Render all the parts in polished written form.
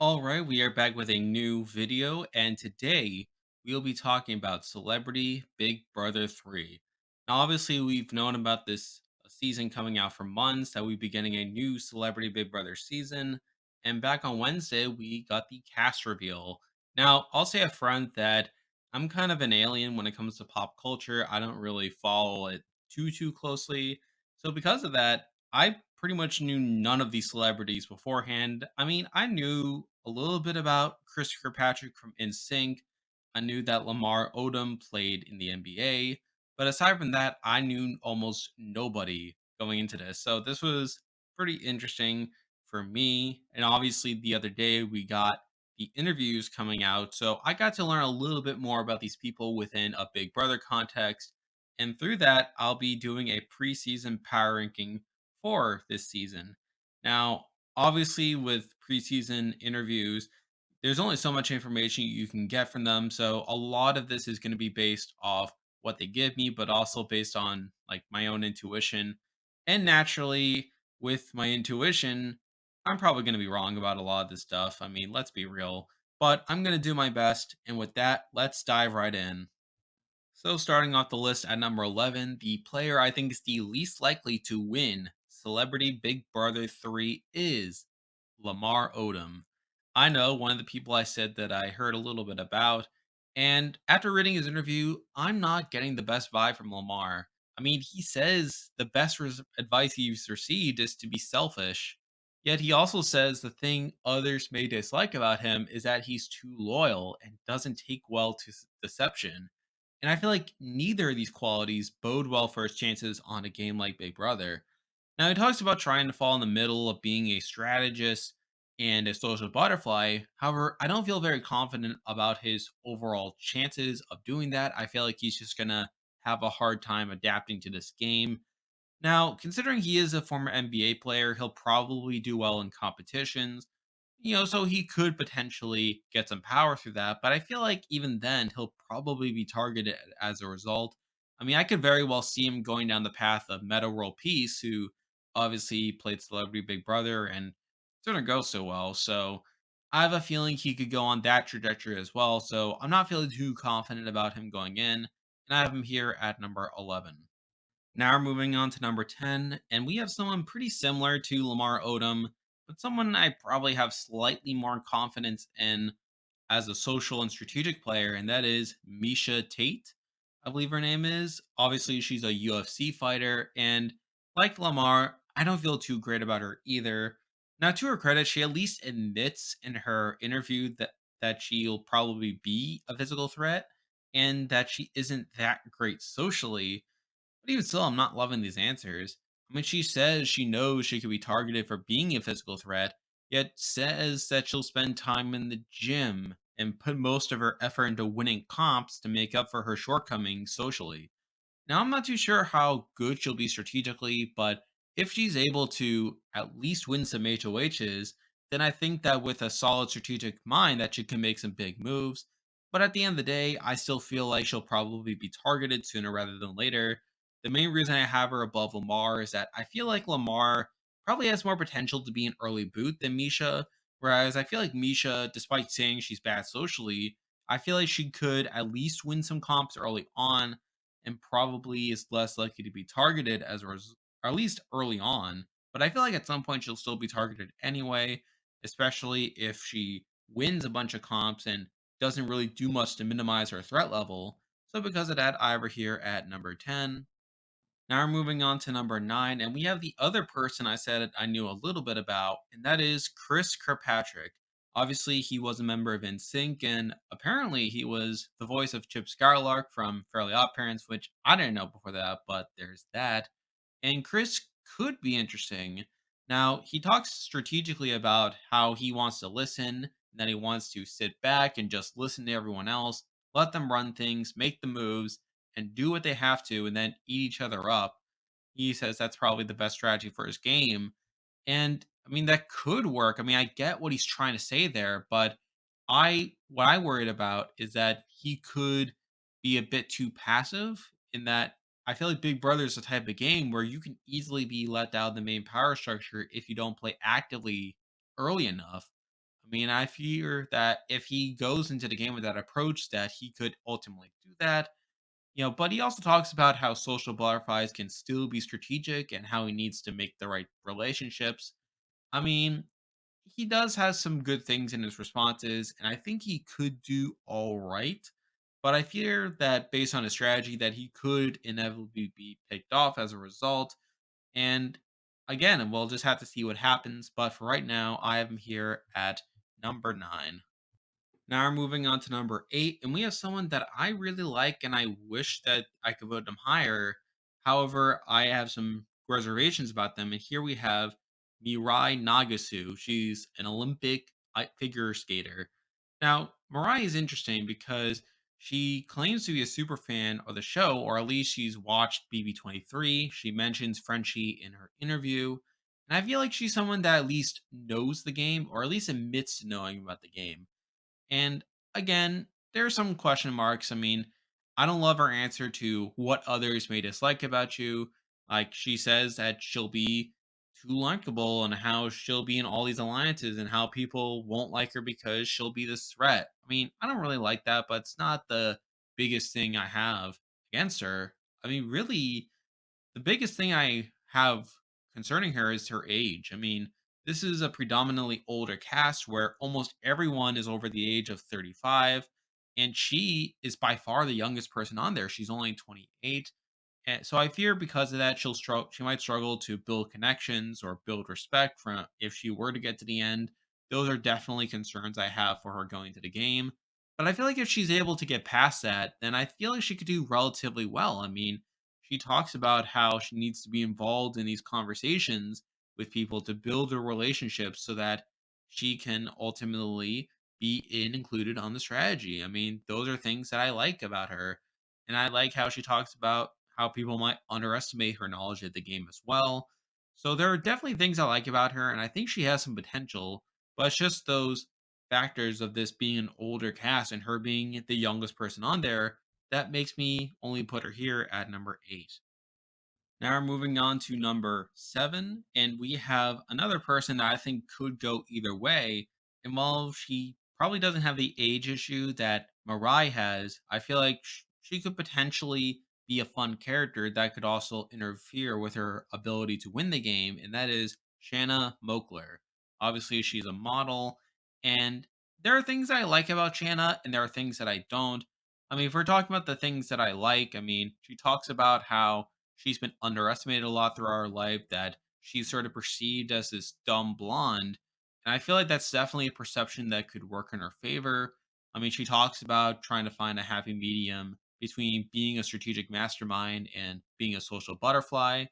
All right, we are back with a new video, and today we'll be talking about Celebrity Big Brother 3. Now, obviously, we've known about this season coming out for months, that we'd be getting a new Celebrity Big Brother season. And back on Wednesday, we got the cast reveal. Now, I'll say up front that I'm kind of an alien when it comes to pop culture. I don't really follow it too closely. So, because of that, I pretty much knew none of these celebrities beforehand. I mean, I knew a little bit about Chris Kirkpatrick from NSYNC. I knew that Lamar Odom played in the NBA, but aside from that, I knew almost nobody going into this. So this was pretty interesting for me. And obviously, the other day we got the interviews coming out, so I got to learn a little bit more about these people within a Big Brother context. And through that, I'll be doing a preseason power ranking for this season. Now, obviously, with preseason interviews, there's only so much information you can get from them. So a lot of this is going to be based off what they give me, but also based on like my own intuition. And naturally, with my intuition, I'm probably going to be wrong about a lot of this stuff. I mean, let's be real, but I'm going to do my best. And with that, let's dive right in. So, starting off the list at number 11, the player I think is the least likely to win Celebrity Big Brother 3 is Lamar Odom. I know one of the people I said that I heard a little bit about, and after reading his interview, I'm not getting the best vibe from Lamar. I mean, he says the best advice he's received is to be selfish, yet he also says the thing others may dislike about him is that he's too loyal and doesn't take well to deception. And I feel like neither of these qualities bode well for his chances on a game like Big Brother. Now, he talks about trying to fall in the middle of being a strategist and a social butterfly. However, I don't feel very confident about his overall chances of doing that. I feel like he's just going to have a hard time adapting to this game. Now, considering he is a former NBA player, he'll probably do well in competitions, so he could potentially get some power through that. But I feel like even then, he'll probably be targeted as a result. I mean, I could very well see him going down the path of Meta World Peace, who obviously played Celebrity Big Brother and didn't go so well. So I have a feeling he could go on that trajectory as well. So I'm not feeling too confident about him going in. And I have him here at number 11. Now we're moving on to number 10, and we have someone pretty similar to Lamar Odom, but someone I probably have slightly more confidence in as a social and strategic player, and that is Miesha Tate, I believe her name is. Obviously, she's a UFC fighter, and like Lamar, I don't feel too great about her either. Now, to her credit, she at least admits in her interview that she'll probably be a physical threat and that she isn't that great socially, but even still, I'm not loving these answers. I mean, she says she knows she could be targeted for being a physical threat, yet says that she'll spend time in the gym and put most of her effort into winning comps to make up for her shortcomings socially. Now, I'm not too sure how good she'll be strategically, but if she's able to at least win some HOHs, then I think that with a solid strategic mind that she can make some big moves. But at the end of the day, I still feel like she'll probably be targeted sooner rather than later. The main reason I have her above Lamar is that I feel like Lamar probably has more potential to be an early boot than Misha, whereas I feel like Misha, despite saying she's bad socially, I feel like she could at least win some comps early on and probably is less likely to be targeted as a or at least early on. But I feel like at some point she'll still be targeted anyway, especially if she wins a bunch of comps and doesn't really do much to minimize her threat level. So because of that, I have her here at number 10. Now we're moving on to number 9, and we have the other person I said I knew a little bit about, and that is Chris Kirkpatrick. Obviously, he was a member of NSYNC, and apparently he was the voice of Chip Skylark from Fairly Odd Parents, which I didn't know before that, but there's that. And Chris could be interesting. Now, he talks strategically about how he wants to listen, and that he wants to sit back and just listen to everyone else, let them run things, make the moves, and do what they have to, and then eat each other up. He says that's probably the best strategy for his game. And I mean, that could work. I mean, I get what he's trying to say there, but what I worried about is that he could be a bit too passive in that I feel like Big Brother is the type of game where you can easily be let out of the main power structure if you don't play actively early enough. I mean, I fear that if he goes into the game with that approach, that he could ultimately do that. But he also talks about how social butterflies can still be strategic and how he needs to make the right relationships. I mean, he does have some good things in his responses, and I think he could do all right. But I fear that based on his strategy, that he could inevitably be picked off as a result. And again, we'll just have to see what happens. But for right now, I have him here at number 9. Now we're moving on to number 8, and we have someone that I really like, and I wish that I could vote them higher. However, I have some reservations about them, and here we have Mirai Nagasu. She's an Olympic figure skater. Now, Mirai is interesting because she claims to be a super fan of the show, or at least she's watched BB23. She mentions Frenchie in her interview, and I feel like she's someone that at least knows the game, or at least admits to knowing about the game. And again, there are some question marks. I mean, I don't love her answer to what others may dislike about you. Like she says that she'll be too likable and how she'll be in all these alliances and how people won't like her because she'll be this threat. I mean, I don't really like that, but it's not the biggest thing I have against her. I mean, really, the biggest thing I have concerning her is her age. I mean, this is a predominantly older cast where almost everyone is over the age of 35, and she is by far the youngest person on there. She's only 28. And so I fear because of that, she'll struggle. She might struggle to build connections or build respect from if she were to get to the end. Those are definitely concerns I have for her going to the game. But I feel like if she's able to get past that, then I feel like she could do relatively well. I mean, she talks about how she needs to be involved in these conversations with people to build a relationship so that she can ultimately be included on the strategy. I mean, those are things that I like about her. And I like how she talks about how people might underestimate her knowledge of the game as well. So there are definitely things I like about her, and I think she has some potential, but it's just those factors of this being an older cast and her being the youngest person on there that makes me only put her here at number 8. Now we're moving on to number 7, and we have another person that I think could go either way. And while she probably doesn't have the age issue that Mirai has, I feel like she could potentially be a fun character that could also interfere with her ability to win the game, and that is Shanna Moakler. Obviously, she's a model, and there are things that I like about Shanna, and there are things that I don't. I mean, if we're talking about the things that I like, I mean, she talks about how she's been underestimated a lot throughout her life, that she's sort of perceived as this dumb blonde. And I feel like that's definitely a perception that could work in her favor. I mean, she talks about trying to find a happy medium between being a strategic mastermind and being a social butterfly.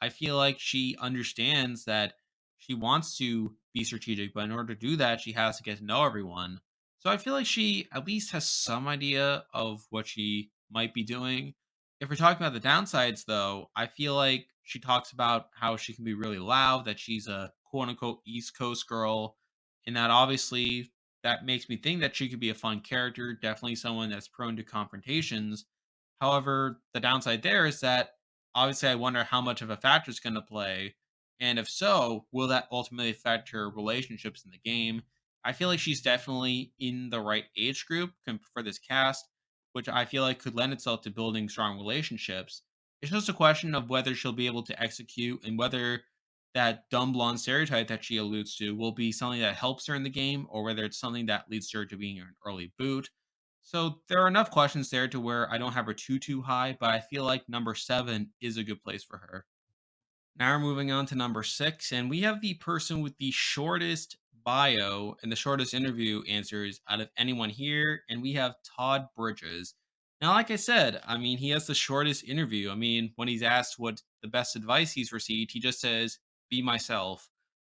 I feel like she understands that she wants to be strategic, but in order to do that, she has to get to know everyone. So I feel like she at least has some idea of what she might be doing. If we're talking about the downsides, though, I feel like she talks about how she can be really loud, that she's a quote unquote East Coast girl, and that obviously that makes me think that she could be a fun character, definitely someone that's prone to confrontations. However, the downside there is that obviously I wonder how much of a factor is going to play. And if so, will that ultimately affect her relationships in the game? I feel like she's definitely in the right age group for this cast, which I feel like could lend itself to building strong relationships. It's just a question of whether she'll be able to execute and whether that dumb blonde stereotype that she alludes to will be something that helps her in the game or whether it's something that leads to her to being an early boot. So there are enough questions there to where I don't have her too high, but I feel like number 7 is a good place for her. Now we're moving on to number 6, and we have the person with the shortest bio and the shortest interview answers out of anyone here, and we have Todd Bridges. Now, like I said, I mean, he has the shortest interview. I mean, when he's asked what the best advice he's received, he just says, "Be myself."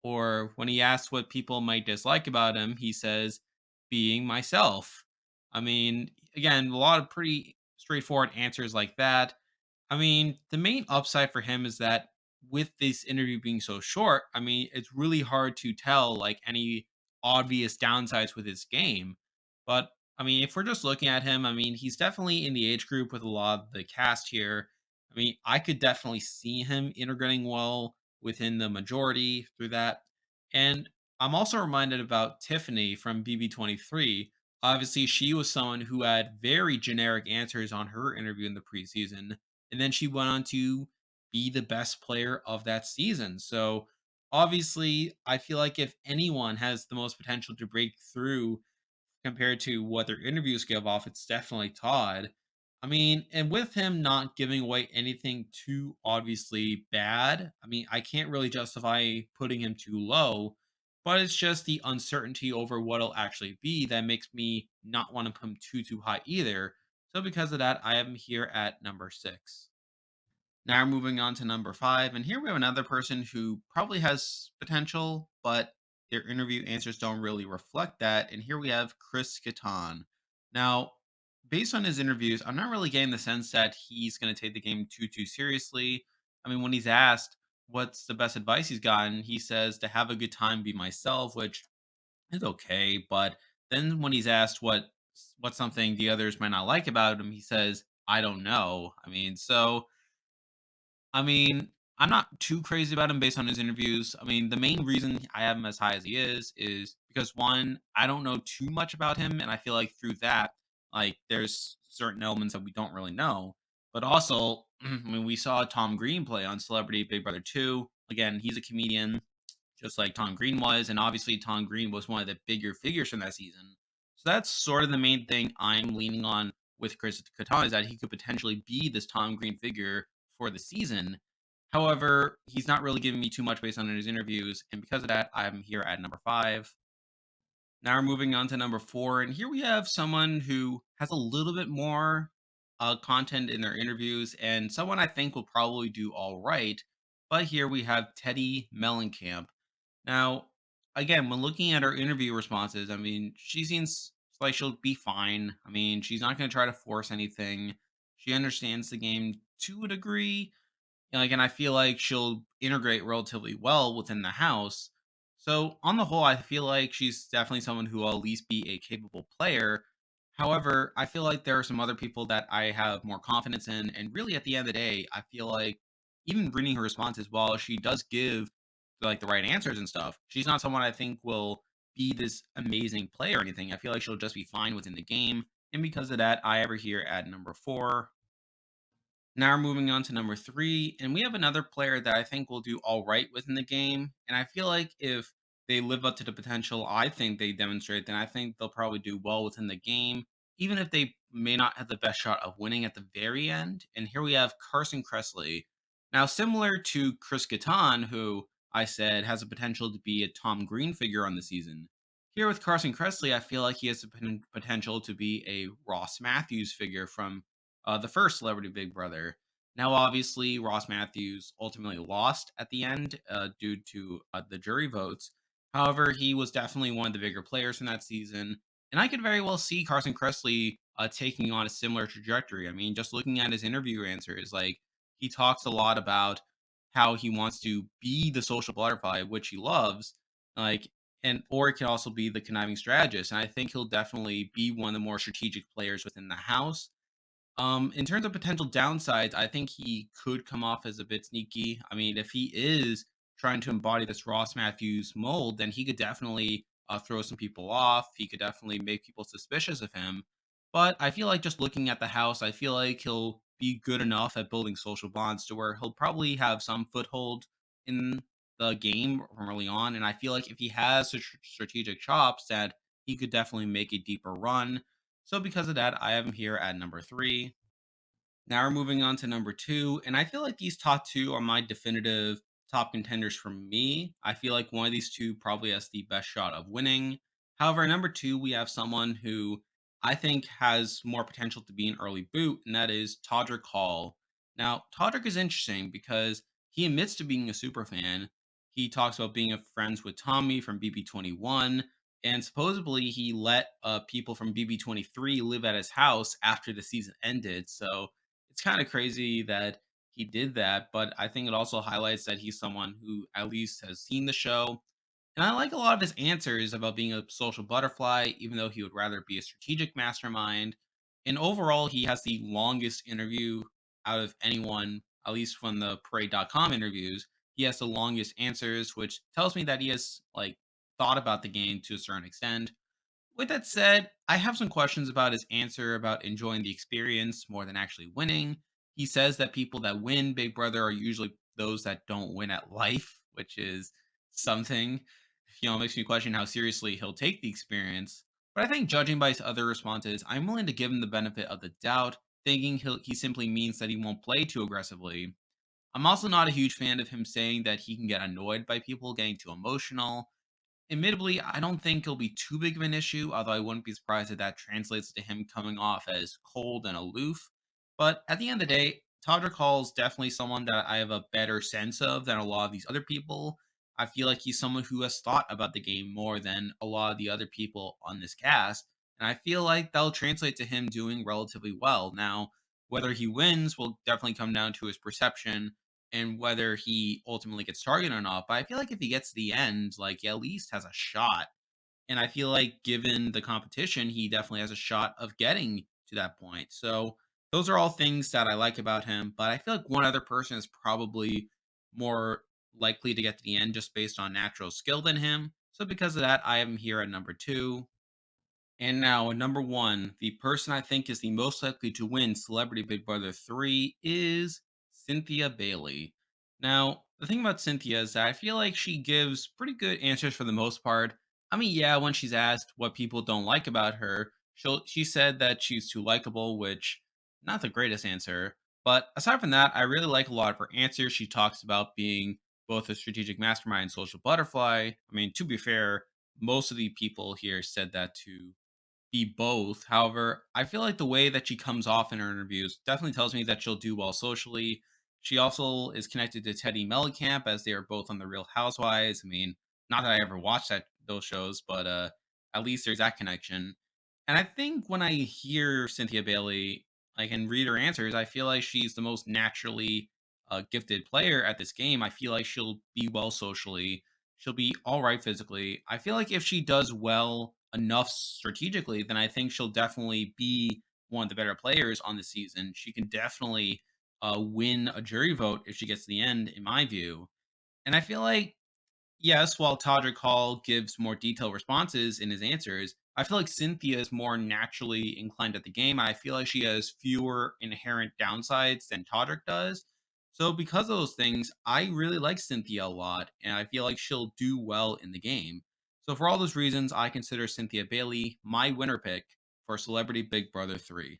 Or when he asks what people might dislike about him, he says, "Being myself." I mean, again, a lot of pretty straightforward answers like that. I mean, the main upside for him is that with this interview being so short, I mean, it's really hard to tell like any obvious downsides with his game. But I mean, if we're just looking at him, I mean, he's definitely in the age group with a lot of the cast here. I mean, I could definitely see him integrating well within the majority through that. And I'm also reminded about Tiffany from BB23. Obviously, she was someone who had very generic answers on her interview in the preseason, and then she went on to be the best player of that season. So, obviously, I feel like if anyone has the most potential to break through compared to what their interviews give off, it's definitely Todd. I mean, and with him not giving away anything too obviously bad, I mean, I can't really justify putting him too low, but it's just the uncertainty over what'll actually be that makes me not want to put him too high either. So because of that, I have him here at number 6. Now we're moving on to number 5, and here we have another person who probably has potential, but their interview answers don't really reflect that. And here we have Chris Kattan. Now, based on his interviews, I'm not really getting the sense that he's going to take the game too seriously. I mean, when he's asked what's the best advice he's gotten, he says to have a good time, be myself, which is okay. But then when he's asked what's something the others might not like about him, he says, "I don't know." I mean, I'm not too crazy about him based on his interviews. I mean, the main reason I have him as high as he is because one, I don't know too much about him, and I feel like through that, like there's certain elements that we don't really know. But also, when we saw Tom Green play on Celebrity Big Brother 2, again, he's a comedian just like Tom Green was, and obviously Tom Green was one of the bigger figures from that season. So that's sort of the main thing I'm leaning on with Chris Kattan is that he could potentially be this Tom Green figure for the season. However, he's not really giving me too much based on his interviews, and because of that, I'm here at number 5. Now we're moving on to number 4, and here we have someone who has a little bit more content in their interviews, and someone I think will probably do all right. But here we have Teddy Mellencamp. Now, again, when looking at her interview responses, I mean, she seems like she'll be fine. I mean, she's not going to try to force anything. She understands the game to a degree, like, and I feel like she'll integrate relatively well within the house. So, on the whole, I feel like she's definitely someone who will at least be a capable player. However, I feel like there are some other people that I have more confidence in. And really, at the end of the day, I feel like even reading her responses, while she does give like the right answers and stuff, she's not someone I think will be this amazing player or anything. I feel like she'll just be fine within the game. And because of that, I have her here at number 4. Now we're moving on to number 3, and we have another player that I think will do all right within the game. And I feel like if they live up to the potential I think they demonstrate, then I think they'll probably do well within the game, even if they may not have the best shot of winning at the very end. And here we have Carson Kressley. Now, similar to Chris Kattan, who I said has the potential to be a Tom Green figure on the season. Here with Carson Kressley, I feel like he has the potential to be a Ross Matthews figure from the first Celebrity Big Brother. Now, obviously, Ross Matthews ultimately lost at the end due to the jury votes. However, he was definitely one of the bigger players from that season. And I could very well see Carson Kressley taking on a similar trajectory. I mean, just looking at his interview answers, like he talks a lot about how he wants to be the social butterfly, which he loves, like, and or it can also be the conniving strategist. And I think he'll definitely be one of the more strategic players within the house. In terms of potential downsides, I think he could come off as a bit sneaky. I mean, if he is trying to embody this Ross Matthews mold, then he could definitely throw some people off. He could definitely make people suspicious of him. But I feel like just looking at the house, I feel like he'll be good enough at building social bonds to where he'll probably have some foothold in the game from early on. And I feel like if he has strategic chops, that he could definitely make a deeper run. So because of that, I have him here at number 3. Now we're moving on to number 2, and I feel like these top 2 are my definitive top contenders for me. I feel like one of these two probably has the best shot of winning. However, number 2, we have someone who I think has more potential to be an early boot, and that is Todrick Hall. Now, Todrick is interesting because he admits to being a super fan. He talks about being friends with Tommy from BB21, and supposedly he let people from BB23 live at his house after the season ended. So it's kind of crazy that he did that, but I think it also highlights that he's someone who at least has seen the show. And I like a lot of his answers about being a social butterfly, even though he would rather be a strategic mastermind. And overall, he has the longest interview out of anyone, at least from the parade.com interviews. He has the longest answers, which tells me that he has like thought about the game to a certain extent. With that said, I have some questions about his answer about enjoying the experience more than actually winning. He says that people that win Big Brother are usually those that don't win at life, which is something, makes me question how seriously he'll take the experience. But I think judging by his other responses, I'm willing to give him the benefit of the doubt, thinking he simply means that he won't play too aggressively. I'm also not a huge fan of him saying that he can get annoyed by people getting too emotional. Admittedly, I don't think it'll be too big of an issue, although I wouldn't be surprised if that translates to him coming off as cold and aloof. But at the end of the day, Todrick Hall is definitely someone that I have a better sense of than a lot of these other people. I feel like he's someone who has thought about the game more than a lot of the other people on this cast. And I feel like that'll translate to him doing relatively well. Now, whether he wins will definitely come down to his perception and whether he ultimately gets targeted or not. But I feel like if he gets to the end, like he at least has a shot. And I feel like given the competition, he definitely has a shot of getting to that point. So those are all things that I like about him. But I feel like one other person is probably more likely to get to the end just based on natural skill than him. So because of that, I have him here at number two. And now, at number one, the person I think is the most likely to win Celebrity Big Brother 3 is Cynthia Bailey. Now, the thing about Cynthia is that I feel like she gives pretty good answers for the most part. I mean, yeah, when she's asked what people don't like about her, she said that she's too likable, which not the greatest answer. But aside from that, I really like a lot of her answers. She talks about being both a strategic mastermind and social butterfly. I mean, to be fair, most of the people here said that to be both. However, I feel like the way that she comes off in her interviews definitely tells me that she'll do well socially. She also is connected to Teddy Mellencamp as they are both on the Real Housewives. I mean, not that I ever watched those shows, but at least there's that connection. And I think when I hear Cynthia Bailey, I can read her answers. I feel like she's the most naturally gifted player at this game. I feel like she'll be well socially. She'll be all right physically. I feel like if she does well enough strategically, then I think she'll definitely be one of the better players on the season. She can definitely win a jury vote if she gets to the end, in my view. And I feel like yes, while Todrick Hall gives more detailed responses in his answers, I feel like Cynthia is more naturally inclined at the game. I feel like she has fewer inherent downsides than Todrick does. So, because of those things, I really like Cynthia a lot, and I feel like she'll do well in the game. So, for all those reasons, I consider Cynthia Bailey my winner pick for Celebrity Big Brother 3.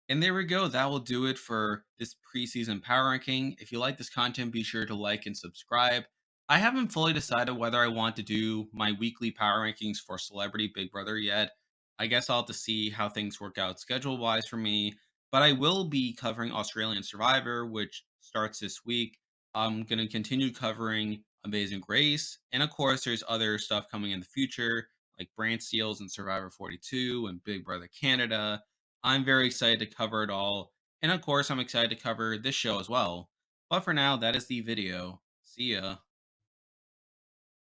And there we go. That will do it for this preseason power ranking. If you like this content, be sure to like and subscribe. I haven't fully decided whether I want to do my weekly power rankings for Celebrity Big Brother yet. I guess I'll have to see how things work out schedule wise for me. But I will be covering Australian Survivor, which starts this week. I'm going to continue covering Amazing Grace. And of course, there's other stuff coming in the future, like Brand Seals and Survivor 42 and Big Brother Canada. I'm very excited to cover it all. And of course, I'm excited to cover this show as well. But for now, that is the video. See ya.